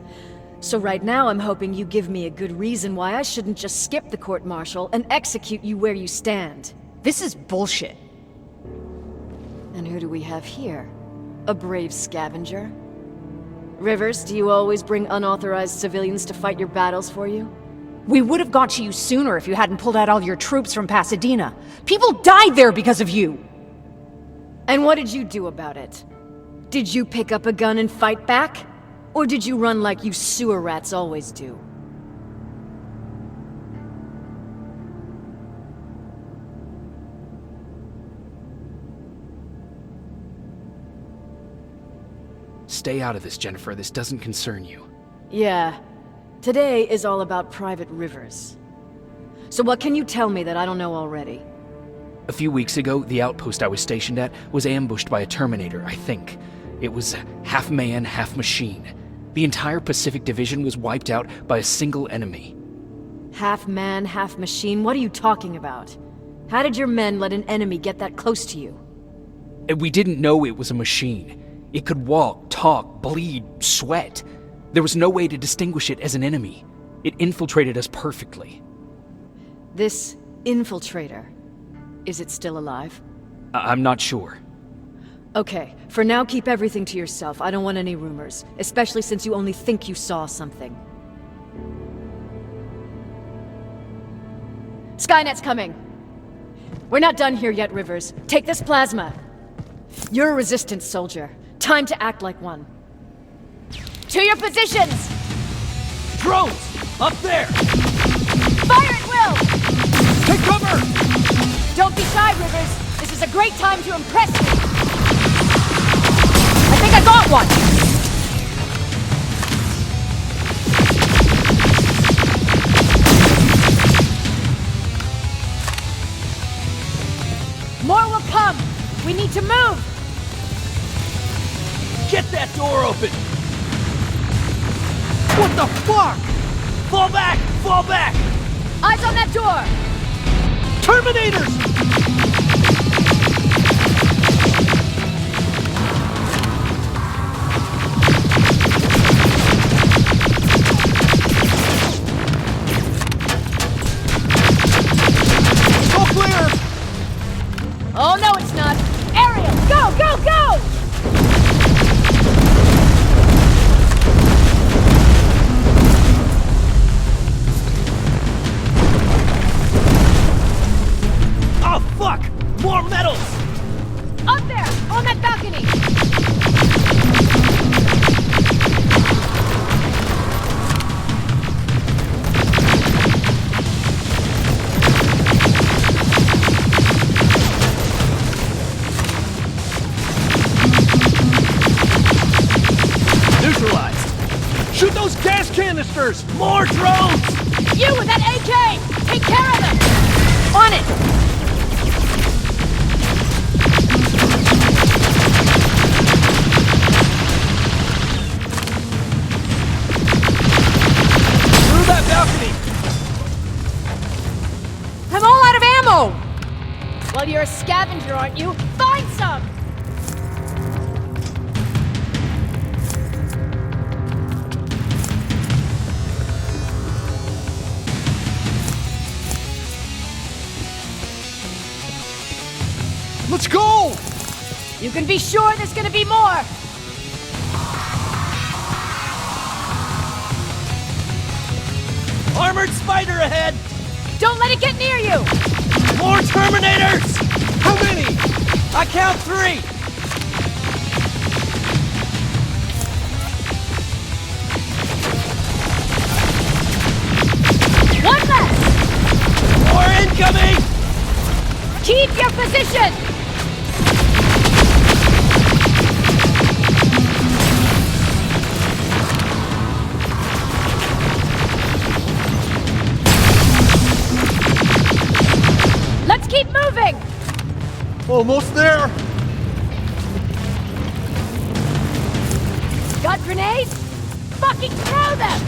So right now I'm hoping you give me a good reason why I shouldn't just skip the court-martial and execute you where you stand. This is bullshit. And who do we have here? A brave scavenger? Rivers, do you always bring unauthorized civilians to fight your battles for you? We would have got to you sooner if you hadn't pulled out all your troops from Pasadena. People died there because of you! And what did you do about it? Did you pick up a gun and fight back? Or did you run like you sewer rats always do? Stay out of this, Jennifer. This doesn't concern you. Yeah. Today is all about Private Rivers. So what can you tell me that I don't know already? A few weeks ago, the outpost I was stationed at was ambushed by a Terminator, I think. It was half man, half machine. The entire Pacific Division was wiped out by a single enemy. Half man, half machine? What are you talking about? How did your men let an enemy get that close to you? And we didn't know it was a machine. It could walk, talk, bleed, sweat. There was no way to distinguish it as an enemy. It infiltrated us perfectly. This infiltrator, is it still alive? I'm not sure. Okay, for now keep everything to yourself. I don't want any rumors, especially since you only think you saw something. Skynet's coming! We're not done here yet, Rivers. Take this plasma. You're a resistance soldier. Time to act like one. To your positions! Drones! Up there! Fire at will! Take cover! Don't be shy, Rivers. This is a great time to impress me. I think I got one! More will come! We need to move! Get that door open! What the fuck? Fall back! Fall back! Eyes on that door! Terminators! Go clear! Oh no, it's not! Ariel, go, go, go! Oh fuck! More metals! Up there! On that balcony! Neutralized! Shoot those gas canisters! More drones! You with that AK! Take care of them! On it! Through that balcony! I'm all out of ammo! Well, you're a scavenger, aren't you? Find some! Let's go! You can be sure there's gonna be more! Armored spider ahead! Don't let it get near you! More Terminators! How many? I count 3! One less! Keep your position! Let's keep moving! Almost there! Got grenades? Fucking throw them!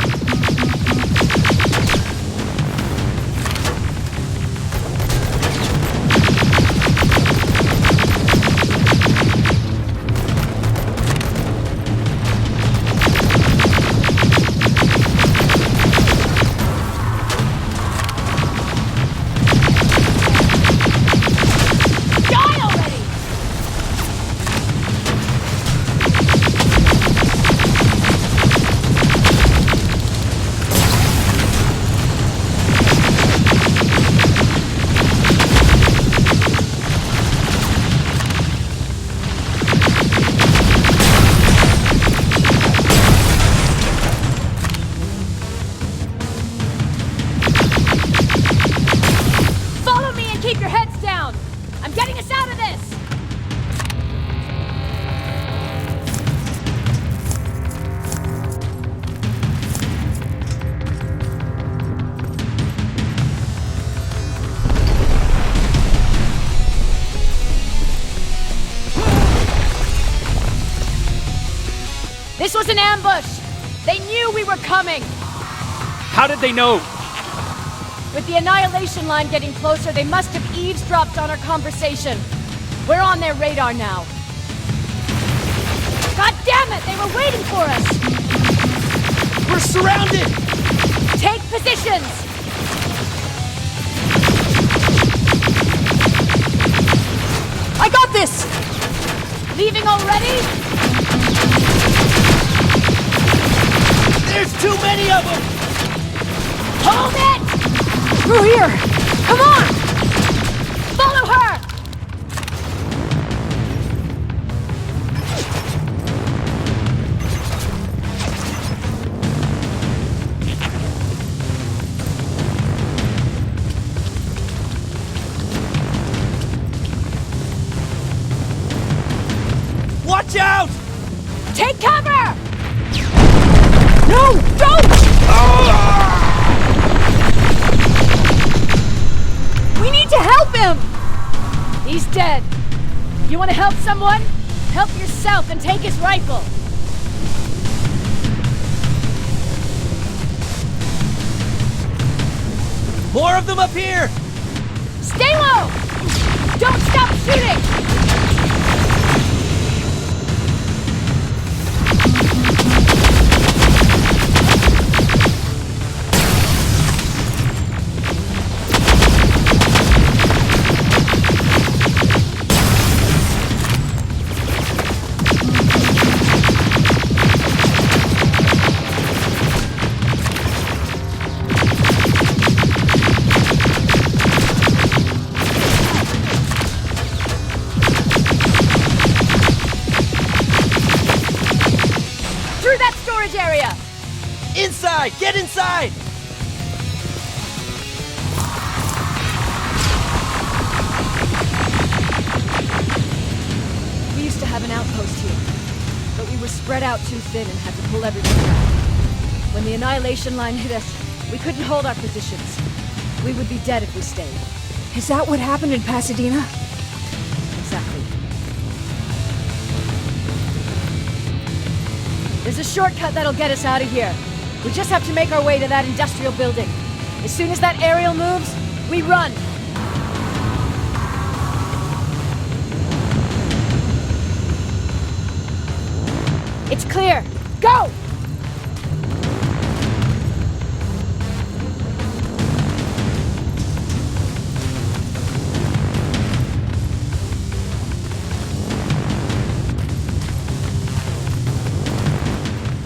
Die already! Follow me and keep your heads down! I'm getting us out of this! This was an ambush! They knew we were coming! How did they know? With the Annihilation line getting closer, they must have eavesdropped on our conversation. We're on their radar now. God damn it! They were waiting for us! We're surrounded! Take positions! I got this! Leaving already? There's too many of them! Hold it! Through here! Come on! Follow her! Watch out! Take cover! No! Don't! We need to help him! He's dead. You want to help someone? Help yourself and take his rifle. More of them up here! Stay low! Don't stop shooting! Area! Inside! Get inside! We used to have an outpost here, but we were spread out too thin and had to pull everything back. When the Annihilation line hit us, we couldn't hold our positions. We would be dead if we stayed. Is that what happened in Pasadena? Exactly. There's a shortcut that'll get us out of here. We just have to make our way to that industrial building. As soon as that aerial moves, we run. It's clear. Go!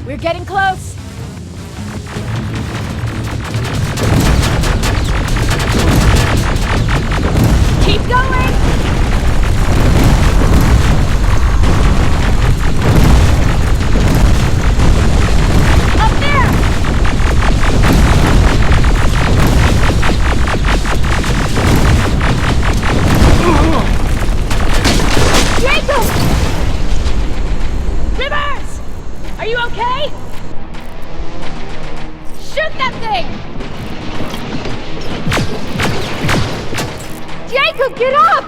We're getting close. Keep going! Up there! moving! Jacob, get up!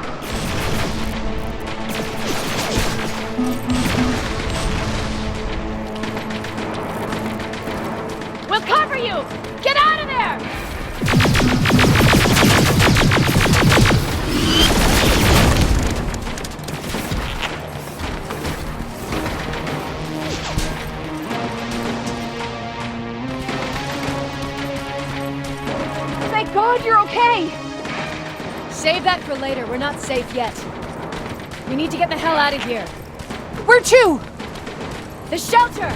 We'll cover you! Get out of there! Thank God you're okay! Save that for later. We're not safe yet. We need to get the hell out of here. Where to? The shelter!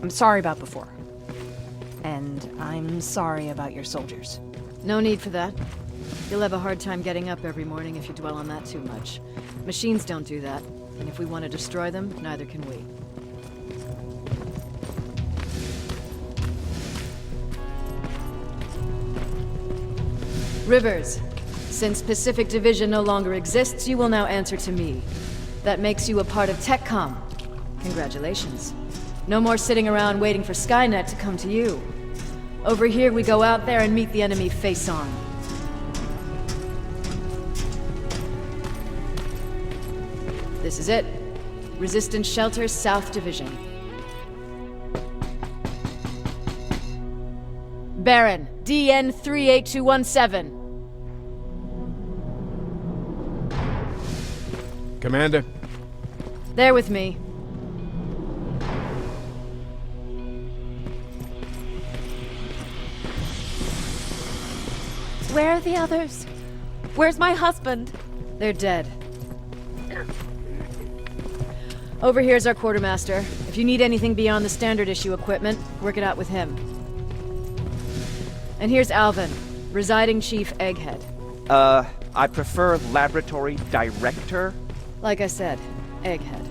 I'm sorry about before. And I'm sorry about your soldiers. No need for that. You'll have a hard time getting up every morning if you dwell on that too much. Machines don't do that, and if we want to destroy them, neither can we. Rivers, since Pacific Division no longer exists, you will now answer to me. That makes you a part of TechCom. Congratulations. No more sitting around waiting for Skynet to come to you. Over here, we go out there and meet the enemy face on. This is it. Resistance Shelter, South Division. Baron, DN 38217. Commander? They're with me. Where are the others? Where's my husband? They're dead. Over here's our quartermaster. If you need anything beyond the standard issue equipment, work it out with him. And here's Alvin, residing chief Egghead. I prefer laboratory director. Like I said, Egghead.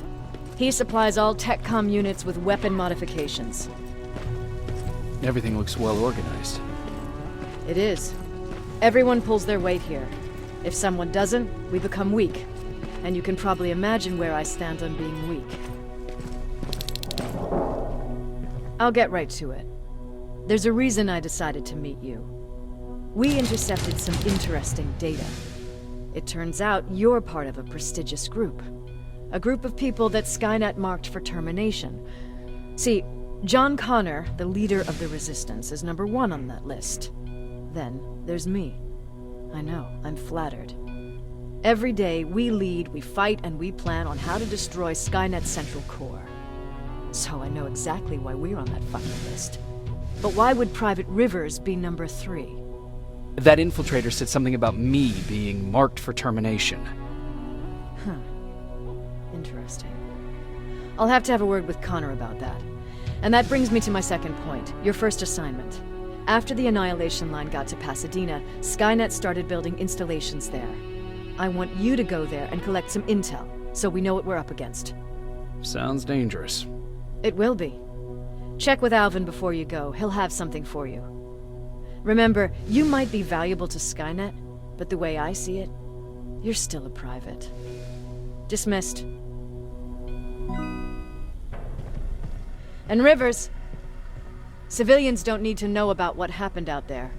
He supplies all TechCom units with weapon modifications. Everything looks well organized. It is. Everyone pulls their weight here. If someone doesn't, we become weak. And you can probably imagine where I stand on being weak. I'll get right to it. There's a reason I decided to meet you. We intercepted some interesting data. It turns out you're part of a prestigious group. A group of people that Skynet marked for termination. See, John Connor, the leader of the Resistance, is number 1 on that list. Then there's me. I know, I'm flattered. Every day, we lead, we fight, and we plan on how to destroy Skynet's central core. So I know exactly why we're on that fucking list. But why would Private Rivers be number 3? That infiltrator said something about me being marked for termination. Huh. Interesting. I'll have to have a word with Connor about that. And that brings me to my second point, your first assignment. After the Annihilation Line got to Pasadena, Skynet started building installations there. I want you to go there and collect some intel, so we know what we're up against. Sounds dangerous. It will be. Check with Alvin before you go. He'll have something for you. Remember, you might be valuable to Skynet, but the way I see it, you're still a private. Dismissed. And Rivers, civilians don't need to know about what happened out there.